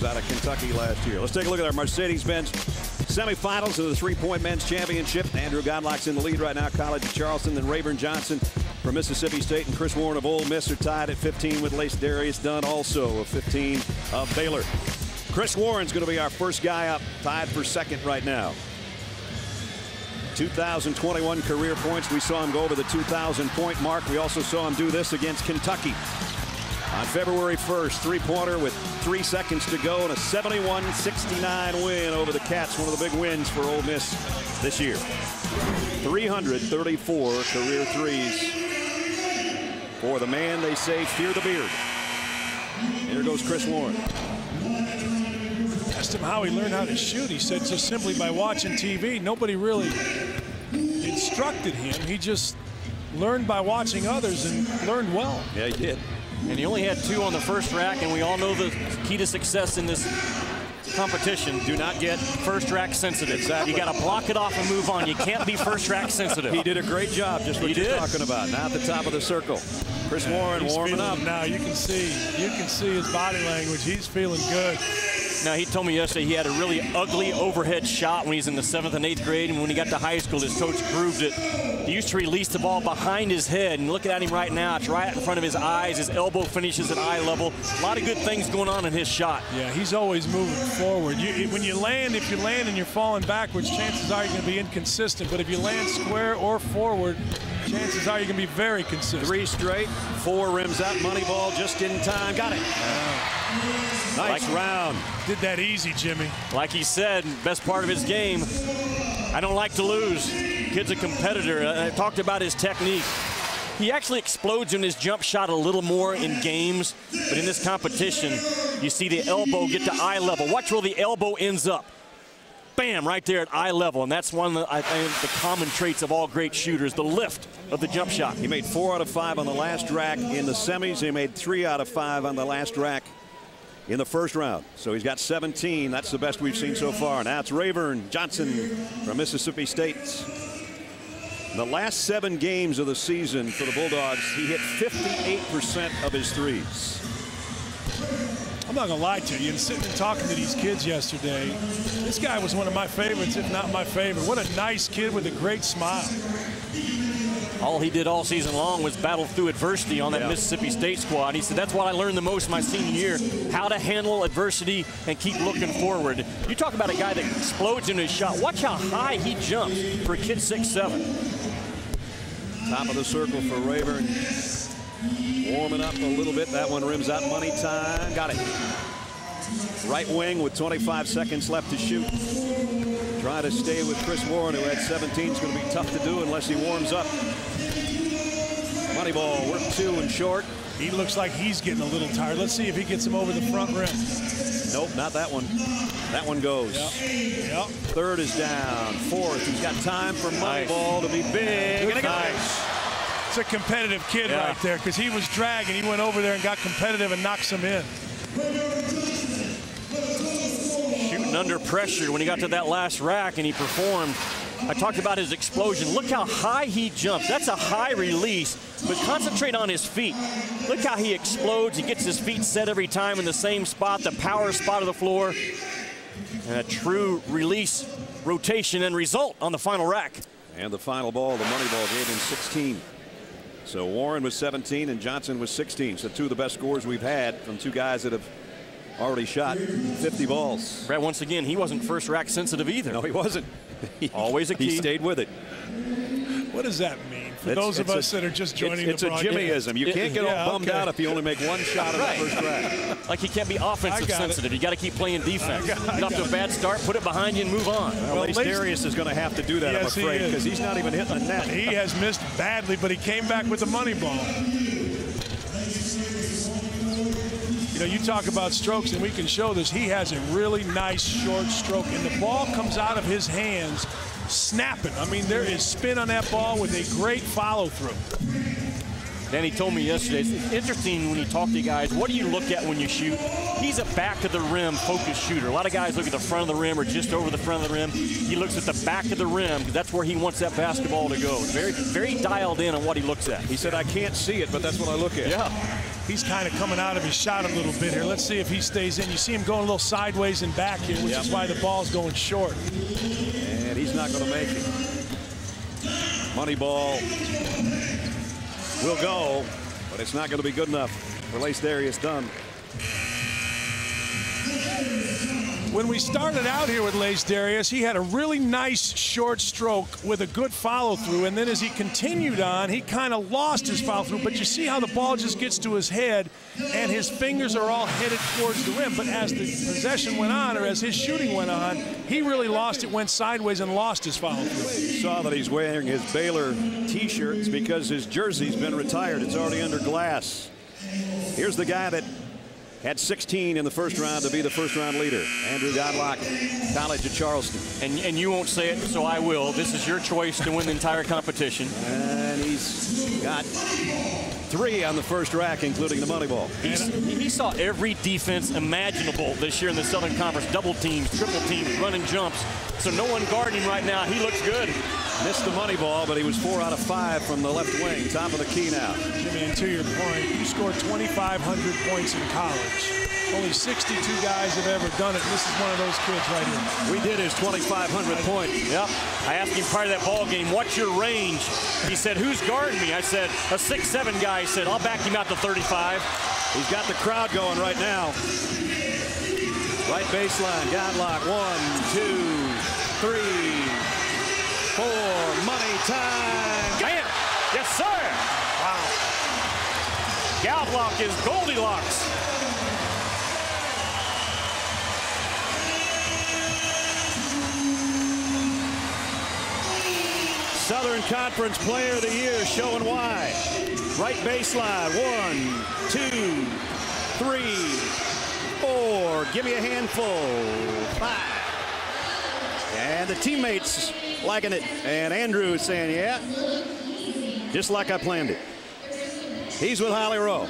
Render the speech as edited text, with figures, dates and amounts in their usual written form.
out of Kentucky last year. Let's take a look at our Mercedes-Benz semifinals of the three-point men's championship. Andrew Goudelock's in the lead right now, College of Charleston. Then Ravern Johnson from Mississippi State and Chris Warren of Ole Miss are tied at 15 with LaceDarius. Dunn also of 15 of Baylor. Chris Warren's going to be our first guy up, tied for second right now. 2021 career points. We saw him go over the 2,000-point mark. We also saw him do this against Kentucky on February 1st. Three-pointer with 3 seconds to go and a 71-69 win over the Cats. One of the big wins for Ole Miss this year. 334 career threes for the man they say fear the beard. Here goes Chris Warren. Asked him how he learned how to shoot. He said just simply by watching TV. Nobody really instructed him. He just learned by watching others and learned well. Yeah, he did. And he only had 2 on the first rack, and we all know the key to success in this competition: do not get first rack sensitive. Exactly. You got to block it off and move on. You can't be first rack sensitive. He did a great job, just what you're talking about. Now at the top of the circle, Chris Warren warming up. Now you can see his body language. He's feeling good. Now, he told me yesterday he had a really ugly overhead shot when he's in the 7th and 8th grade, and when he got to high school, his coach proved it. He used to release the ball behind his head, and looking at him right now, it's right in front of his eyes. His elbow finishes at eye level. A lot of good things going on in his shot. Yeah, he's always moving forward. When you land, if you land and you're falling backwards, chances are you're going to be inconsistent. But if you land square or forward, chances are you're going to be very consistent. 3 straight, 4 rims out. Money ball just in time. Got it. Nice round. Did that easy, Jimmy. Like he said, best part of his game, I don't like to lose. Kid's a competitor. I talked about his technique. He actually explodes in his jump shot a little more in games, but in this competition, you see the elbow get to eye level. Watch where the elbow ends up. Bam, right there at eye level, and that's one of the, I think, the common traits of all great shooters, the lift of the jump shot. He made 4 out of 5 on the last rack in the semis. He made 3 out of 5 on the last rack in the first round. So he's got 17. That's the best we've seen so far. Now it's Ravern Johnson from Mississippi State. The last 7 games of the season for the Bulldogs, he hit 58% of his threes. I'm not going to lie to you. And sitting and talking to these kids yesterday, this guy was one of my favorites, if not my favorite. What a nice kid with a great smile. All he did all season long was battle through adversity on that Mississippi State squad. He said, that's what I learned the most my senior year, how to handle adversity and keep looking forward. You talk about a guy that explodes in his shot. Watch how high he jumps for a kid 6'7". Top of the circle for Ravern. Warming up a little bit. That one rims out. Money time. Got it. Right wing with 25 seconds left to shoot. Try to stay with Chris Warren, who had 17. It's going to be tough to do unless he warms up. Money ball, work 2 and short. He looks like he's getting a little tired. Let's see if he gets him over the front rim. Nope, not that one. That one goes. Yep. Third is down. Fourth, he's got time for money ball to be big. And nice. It's a competitive kid right there, because he was dragging. He went over there and got competitive and knocks him in. Shooting under pressure when he got to that last rack and he performed. I talked about his explosion. Look how high he jumps. That's a high release, but concentrate on his feet. Look how he explodes. He gets his feet set every time in the same spot, the power spot of the floor. And a true release, rotation, and result on the final rack. And the final ball, the money ball, gave him 16. So Warren was 17 and Johnson was 16. So 2 of the best scores we've had from 2 guys that have already shot 50 balls. Brett, once again, he wasn't first rack sensitive either. No, he wasn't. Always a key. He stayed with it. What does that mean for those of us that are just joining the broadcast? It's a Jimmyism. You can't get all bummed out if you only make 1 shot in the first rack. Like, you can't be offensive sensitive. You got to keep playing defense. Get off to a bad start, put it behind you, and move on. Well, LaceDarius is going to have to do that, I'm afraid, because he's not even hitting the net. He has missed badly, but he came back with the money ball. You know, you talk about strokes, and we can show this. He has a really nice short stroke, and the ball comes out of his hands snapping. I mean, there is spin on that ball with a great follow-through. Danny told me yesterday, it's interesting when you talk to guys, what do you look at when you shoot? He's a back-of-the-rim focused shooter. A lot of guys look at the front of the rim or just over the front of the rim. He looks at the back of the rim because that's where he wants that basketball to go. Very, very dialed in on what he looks at. He said, I can't see it, but that's what I look at. Yeah. he's kind of coming out of his shot a little bit here. Let's see if he stays in. You see him going a little sideways and back here, which is why the ball's going short. And he's not going to make it. Money ball will go, but it's not going to be good enough for LaceDarius Dunn. When we started out here with LaceDarius, he had a really nice short stroke with a good follow-through, and then as he continued on, he kind of lost his follow-through, but you see how the ball just gets to his head, and his fingers are all headed towards the rim, but as the possession went on, or as his shooting went on, he really lost it, went sideways, and lost his follow-through. You saw that he's wearing his Baylor t-shirts because his jersey's been retired. It's already under glass. Here's the guy that had 16 in the first round to be the first-round leader. Andrew Goudelock, college at Charleston. And you won't say it, so I will. This is your choice to win the entire competition. And he's got 3 on the first rack, including the money ball. He saw every defense imaginable this year in the Southern Conference. Double teams, triple teams, running jumps. So no one guarding him right now. He looks good. Missed the money ball, but he was 4 out of 5 from the left wing. Top of the key now. Jimmy, and to your point, you scored 2,500 points in college. Only 62 guys have ever done it. This is one of those kids right here. We did his 2,500 point. Yep. I asked him prior to that ball game, what's your range? He said, who's guarding me? I said, a 6'7" guy. He said, I'll back him out to 35. He's got the crowd going right now. Right baseline, Goudelock, 1, 2, 3, 4, money time. Bam! Yes, sir! Wow. Goudelock is Goldilocks. Southern Conference Player of the Year, showing why. Right baseline, 1, 2, 3, 4. Give me a handful. 5. And the teammates liking it. And Andrew is saying, yeah, just like I planned it. He's with Holly Rowe.